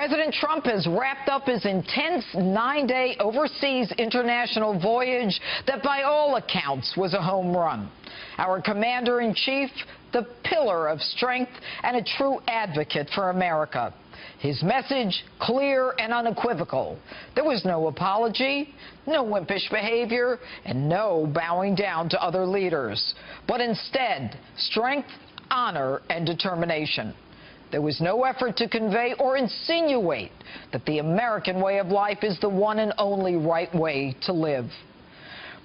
President Trump has wrapped up his intense 9-day overseas international voyage that by all accounts was a home run. Our commander-in-chief, the pillar of strength and a true advocate for America. His message clear and unequivocal. There was no apology, no wimpish behavior, and no bowing down to other leaders, but instead strength, honor, and determination. There was no effort to convey or insinuate that the American way of life is the one and only right way to live.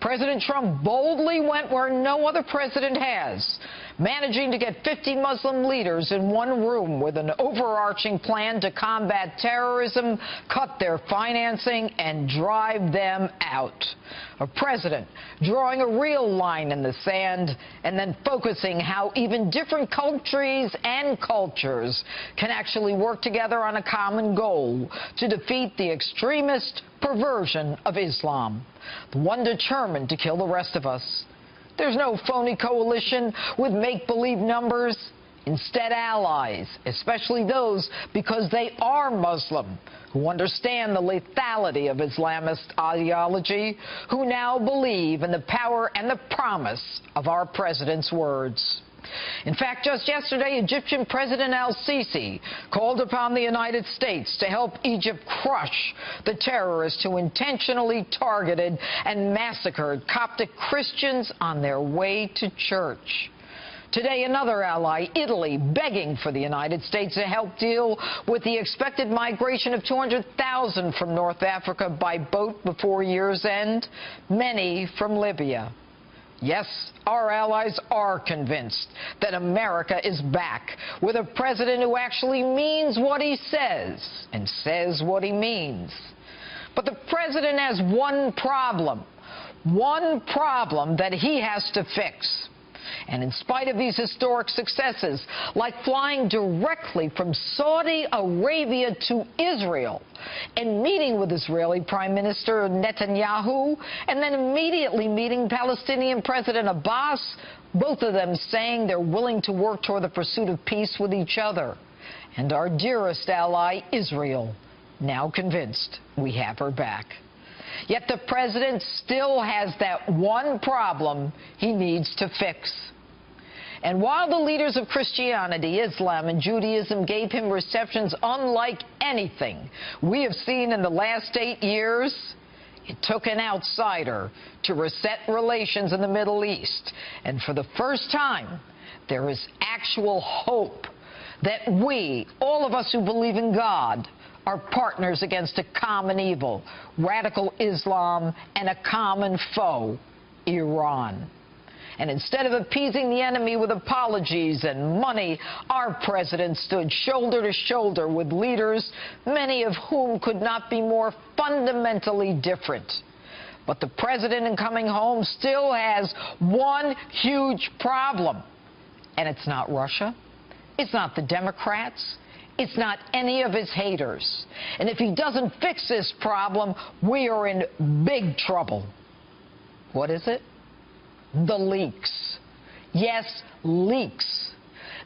President Trump boldly went where no other president has, managing to get 50 Muslim leaders in one room with an overarching plan to combat terrorism, cut their financing, and drive them out. A president drawing a real line in the sand and then focusing how even different countries and cultures can actually work together on a common goal to defeat the extremist perversion of Islam, the one determined to kill the rest of us. There's no phony coalition with make-believe numbers. Instead, allies, especially those because they are Muslim, who understand the lethality of Islamist ideology, who now believe in the power and the promise of our president's words. In fact, just yesterday, Egyptian President al-Sisi called upon the United States to help Egypt crush the terrorists who intentionally targeted and massacred Coptic Christians on their way to church. Today, another ally, Italy, begging for the United States to help deal with the expected migration of 200,000 from North Africa by boat before year's end, many from Libya. Yes, our allies are convinced that America is back with a president who actually means what he says and says what he means. But the president has one problem that he has to fix. And in spite of these historic successes, like flying directly from Saudi Arabia to Israel and meeting with Israeli Prime Minister Netanyahu, and then immediately meeting Palestinian President Abbas, both of them saying they're willing to work toward the pursuit of peace with each other. And our dearest ally, Israel, now convinced we have her back. Yet the president still has that one problem he needs to fix. And while the leaders of Christianity, Islam, and Judaism gave him receptions unlike anything we have seen in the last 8 years, it took an outsider to reset relations in the Middle East. And for the first time, there is actual hope that we, all of us who believe in God, are partners against a common evil, radical Islam, and a common foe, Iran. And instead of appeasing the enemy with apologies and money, our president stood shoulder to shoulder with leaders, many of whom could not be more fundamentally different. But the president in coming home still has one huge problem. And it's not Russia. It's not the Democrats. It's not any of his haters. And if he doesn't fix this problem, we are in big trouble. What is it? The leaks. Yes, leaks.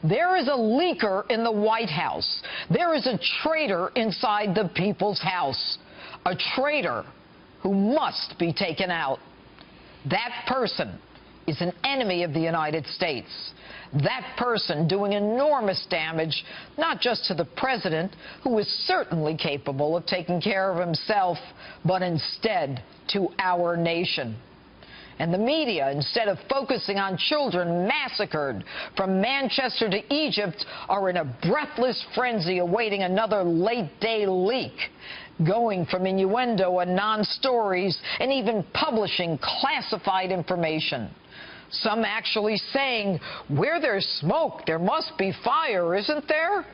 There is a leaker in the White House. There is a traitor inside the people's house. A traitor who must be taken out. That person is an enemy of the United States. That person doing enormous damage, not just to the president, who is certainly capable of taking care of himself, but instead to our nation. And the media, instead of focusing on children massacred from Manchester to Egypt, are in a breathless frenzy awaiting another late-day leak, going from innuendo and non-stories and even publishing classified information. Some actually saying, where there's smoke, there must be fire, isn't there?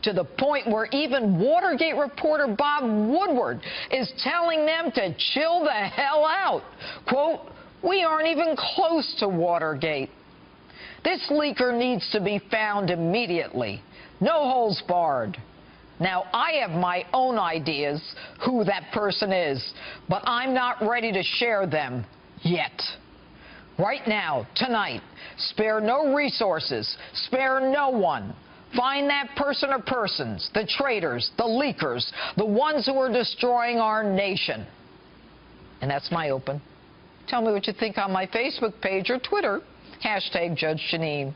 To the point where even Watergate reporter Bob Woodward is telling them to chill the hell out. Quote, we aren't even close to Watergate. This leaker needs to be found immediately. No holds barred. Now, I have my own ideas who that person is, but I'm not ready to share them yet. Right now, tonight, spare no resources, spare no one. Find that person or persons, the traitors, the leakers, the ones who are destroying our nation. And that's my open. Tell me what you think on my Facebook page or Twitter, #Judge Jeanine.